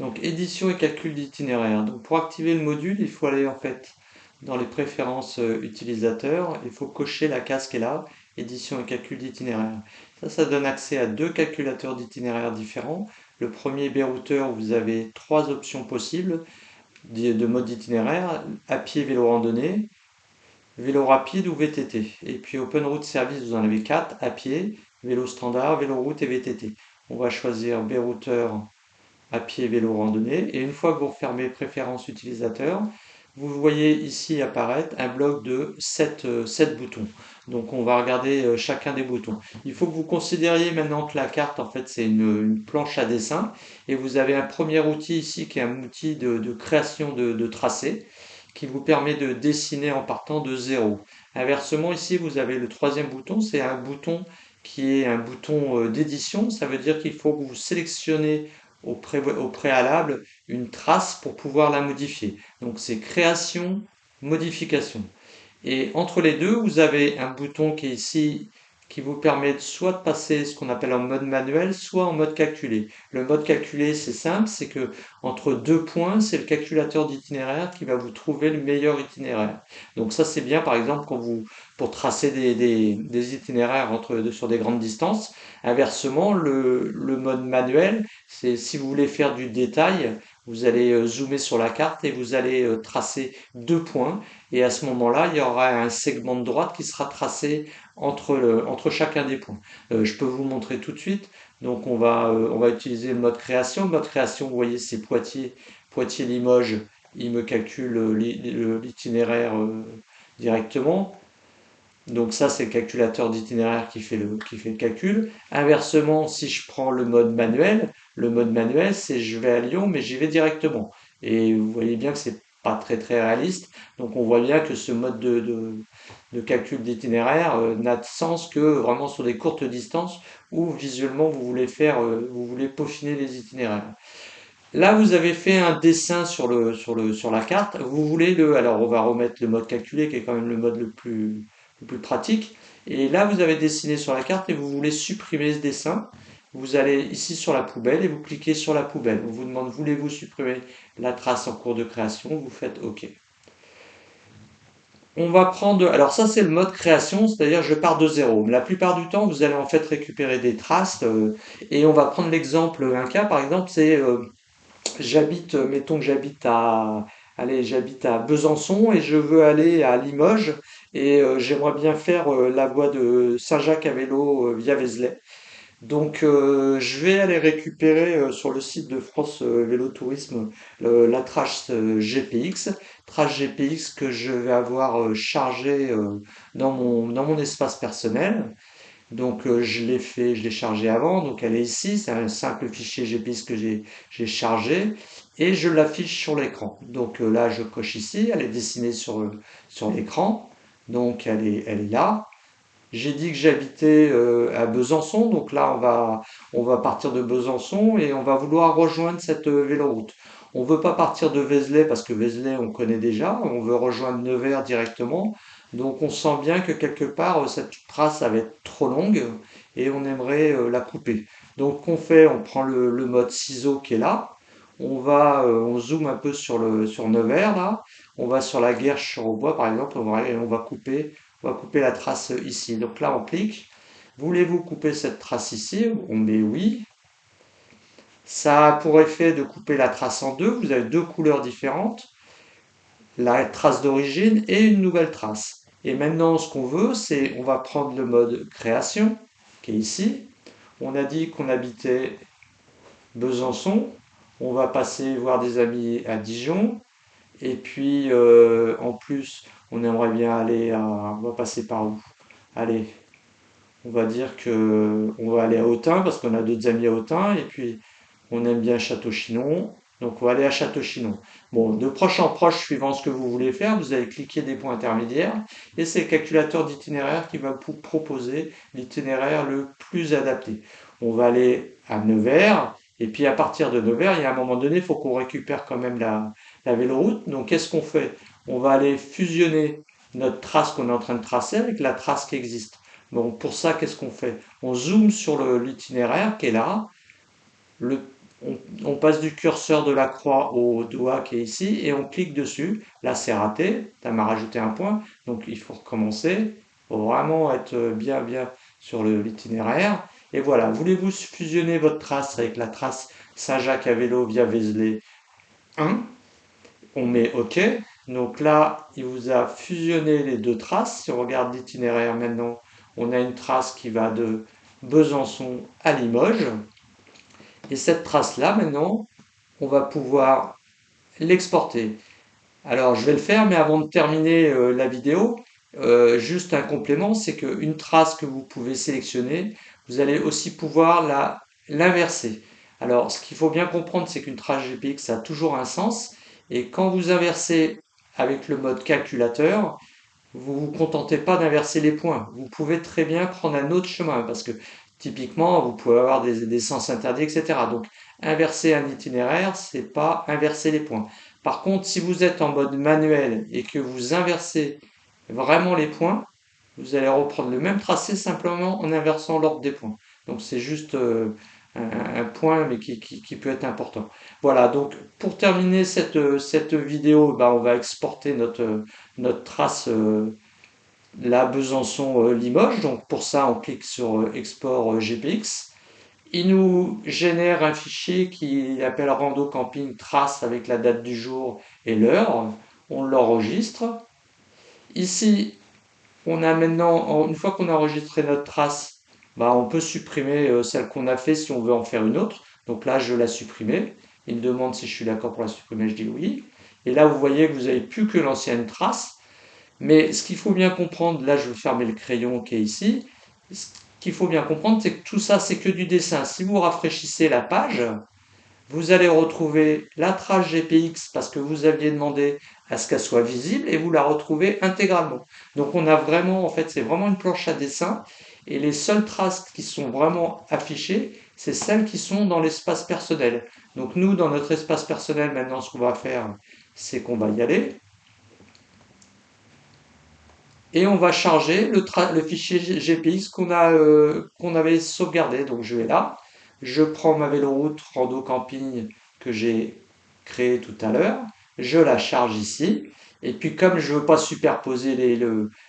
Donc édition et calcul d'itinéraire. Donc pour activer le module, il faut aller en fait dans les préférences utilisateurs. Il faut cocher la case qui est là, édition et calcul d'itinéraire. Ça donne accès à deux calculateurs d'itinéraire différents. Le premier B-Router, vous avez trois options possibles de mode d'itinéraire, à pied, vélo randonnée, vélo rapide ou VTT. Et puis Open Route Service, vous en avez quatre, à pied, vélo standard, vélo route et VTT. On va choisir B-Router à pied, vélo, randonnée. Et une fois que vous refermez préférences utilisateurs, vous voyez ici apparaître un bloc de 7 boutons. Donc on va regarder chacun des boutons. Il faut que vous considériez maintenant que la carte, en fait, c'est une planche à dessin. Et vous avez un premier outil ici qui est un outil de création de tracé qui vous permet de dessiner en partant de zéro. Inversement, ici, vous avez le troisième bouton, c'est un bouton qui est un bouton d'édition. Ça veut dire qu'il faut que vous sélectionnez au préalable une trace pour pouvoir la modifier. Donc c'est création, modification. Et entre les deux, vous avez un bouton qui est ici qui vous permet soit de passer ce qu'on appelle en mode manuel, soit en mode calculé. Le mode calculé, c'est simple, c'est que entre deux points, c'est le calculateur d'itinéraire qui va vous trouver le meilleur itinéraire. Donc ça, c'est bien, par exemple, pour tracer des itinéraires sur des grandes distances. Inversement, le mode manuel, c'est si vous voulez faire du détail, vous allez zoomer sur la carte et vous allez tracer deux points et à ce moment-là, il y aura un segment de droite qui sera tracé entre chacun des points. Je peux vous montrer tout de suite. Donc on va utiliser le mode création. Le mode création, vous voyez, c'est Poitiers, Poitiers-Limoges. Il me calcule l'itinéraire directement. Donc ça, c'est le calculateur d'itinéraire qui fait le calcul. Inversement, si je prends le mode manuel, c'est je vais à Lyon, mais j'y vais directement. Et vous voyez bien que c'est pas très réaliste. Donc on voit bien que ce mode de calcul d'itinéraire n'a de sens que vraiment sur des courtes distances où visuellement vous voulez peaufiner les itinéraires. Là, vous avez fait un dessin sur la carte. Vous voulez alors on va remettre le mode calculé qui est quand même le mode le plus pratique. Et là, vous avez dessiné sur la carte et vous voulez supprimer ce dessin. Vous allez ici sur la poubelle et vous cliquez sur la poubelle. On vous demande, voulez-vous supprimer la trace en cours de création? Vous faites OK. On va prendre, alors ça c'est le mode création, c'est-à-dire je pars de zéro. La plupart du temps, vous allez en fait récupérer des traces et on va prendre l'exemple, un cas par exemple, c'est mettons que j'habite à Besançon et je veux aller à Limoges et j'aimerais bien faire la voie de Saint-Jacques à vélo via Vézelay. Donc je vais aller récupérer sur le site de France Vélo Tourisme la trace trace GPX que je vais avoir chargée dans mon espace personnel. Donc je l'ai chargé avant, donc elle est ici, c'est un simple fichier GPS que j'ai chargé et je l'affiche sur l'écran. Donc là je coche ici, elle est dessinée sur l'écran, donc elle est là. J'ai dit que j'habitais à Besançon, donc là on va partir de Besançon et on va vouloir rejoindre cette véloroute. On veut pas partir de Vézelay parce que Vézelay on connaît déjà, on veut rejoindre Nevers directement. Donc on sent bien que quelque part cette trace ça va être trop longue et on aimerait la couper. Donc qu'on fait, on prend le mode ciseau qui est là, on zoome un peu sur Nevers là, on va sur la Guerche sur Aubois par exemple, on va couper la trace ici. Donc là, on clique. Voulez-vous couper cette trace ici? On met oui. Ça a pour effet de couper la trace en deux. Vous avez deux couleurs différentes, la trace d'origine et une nouvelle trace. Et maintenant, ce qu'on veut, c'est on va prendre le mode création, qui est ici. On a dit qu'on habitait Besançon. On va passer voir des amis à Dijon. Et puis, en plus, on aimerait bien on va passer par où? Allez, on va dire que on va aller à Autun parce qu'on a d'autres amis à Autun et puis on aime bien Château-Chinon. Donc on va aller à Château-Chinon. Bon, de proche en proche, suivant ce que vous voulez faire, vous allez cliquer des points intermédiaires et c'est le calculateur d'itinéraire qui va vous proposer l'itinéraire le plus adapté. On va aller à Nevers et puis à partir de Nevers, il y a un moment donné, il faut qu'on récupère quand même la véloroute. Donc qu'est-ce qu'on fait? On va aller fusionner notre trace qu'on est en train de tracer avec la trace qui existe. Donc pour ça, qu'est-ce qu'on fait? On zoome sur l'itinéraire qui est là, le- on passe du curseur de la croix au doigt qui est ici et on clique dessus. Là, c'est raté, ça m'a rajouté un point, donc il faut recommencer. Il faut vraiment être bien sur l'itinéraire. Et voilà, voulez-vous fusionner votre trace avec la trace Saint-Jacques à vélo via Vézelay 1? On met OK. Donc là, il vous a fusionné les deux traces. Si on regarde l'itinéraire maintenant, on a une trace qui va de Besançon à Limoges. Et cette trace-là, maintenant, on va pouvoir l'exporter. Alors, je vais le faire, mais avant de terminer la vidéo, juste un complément, c'est qu'une trace que vous pouvez sélectionner, vous allez aussi pouvoir l'inverser. Alors, ce qu'il faut bien comprendre, c'est qu'une trace GPX a toujours un sens, et quand vous inversez avec le mode calculateur, vous vous contentez pas d'inverser les points. Vous pouvez très bien prendre un autre chemin parce que typiquement, vous pouvez avoir des sens interdits, etc. Donc, inverser un itinéraire, c'est pas inverser les points. Par contre, si vous êtes en mode manuel et que vous inversez vraiment les points, vous allez reprendre le même tracé simplement en inversant l'ordre des points. Donc, c'est juste un point, mais qui peut être important. Voilà, donc pour terminer cette vidéo, bah, on va exporter notre trace là, Besançon-Limoges. Donc pour ça, on clique sur Export GPX. Il nous génère un fichier qui appelle Rando Camping Trace avec la date du jour et l'heure. On l'enregistre. Ici, on a maintenant, une fois qu'on a enregistré notre trace, bah, on peut supprimer celle qu'on a fait si on veut en faire une autre. Donc là, je l'ai supprimée. Il me demande si je suis d'accord pour la supprimer, je dis oui. Et là, vous voyez que vous n'avez plus que l'ancienne trace. Mais ce qu'il faut bien comprendre, là je vais fermer le crayon qui est ici, ce qu'il faut bien comprendre, c'est que tout ça, c'est que du dessin. Si vous rafraîchissez la page, vous allez retrouver la trace GPX parce que vous aviez demandé à ce qu'elle soit visible et vous la retrouvez intégralement. Donc on a vraiment, en fait, c'est vraiment une planche à dessin et les seules traces qui sont vraiment affichées, c'est celles qui sont dans l'espace personnel. Donc nous, dans notre espace personnel, maintenant, ce qu'on va faire, c'est qu'on va y aller. Et on va charger le fichier GPX qu'on avait sauvegardé. Donc je vais là, je prends ma véloroute Rando Camping que j'ai créée tout à l'heure, je la charge ici, et puis comme je ne veux pas superposer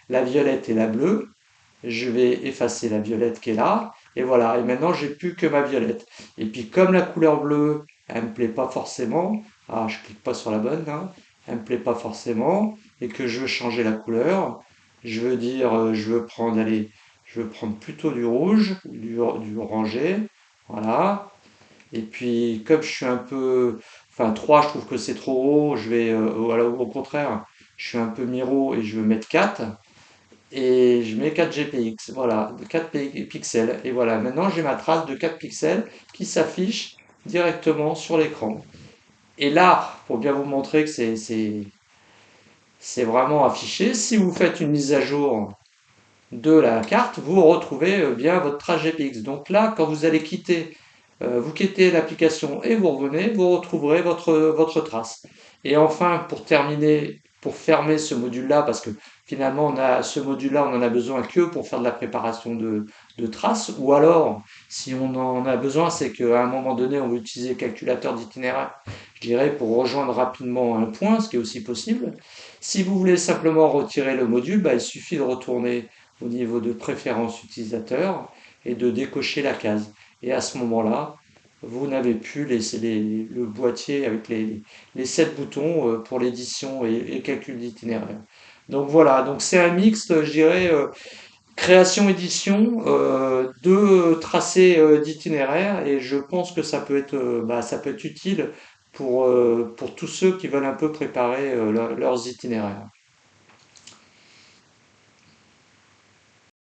la violette et la bleue, je vais effacer la violette qui est là, et voilà, et maintenant j'ai plus que ma violette. Et puis comme la couleur bleue, elle me plaît pas forcément, ah je clique pas sur la bonne, hein, elle me plaît pas forcément, et que je veux changer la couleur, je veux dire, je veux prendre plutôt du rouge, du orangé, voilà. Et puis comme je suis un peu, enfin 3 je trouve que c'est trop haut, je vais, voilà, au contraire, je suis un peu miro et je veux mettre 4 et je mets 4 GPX, voilà, 4 pixels. Et voilà, maintenant j'ai ma trace de 4 pixels qui s'affiche directement sur l'écran. Et là, pour bien vous montrer que c'est vraiment affiché, si vous faites une mise à jour de la carte, vous retrouvez bien votre trace GPX. Donc là, quand vous allez vous quittez l'application et vous revenez, vous retrouverez votre trace. Et enfin, pour terminer, pour fermer ce module-là, parce que finalement, ce module-là, on en a besoin que pour faire de la préparation de traces, ou alors, si on en a besoin, c'est qu'à un moment donné, on veut utiliser le calculateur d'itinéraire, je dirais, pour rejoindre rapidement un point, ce qui est aussi possible. Si vous voulez simplement retirer le module, bah, il suffit de retourner au niveau de préférence utilisateur et de décocher la case. Et à ce moment-là, vous n'avez plus le boîtier avec les 7 boutons pour l'édition et calcul d'itinéraire. Donc voilà, donc c'est un mixte, je dirais, création-édition de tracés d'itinéraire et je pense que ça peut être utile pour tous ceux qui veulent un peu préparer leurs itinéraires.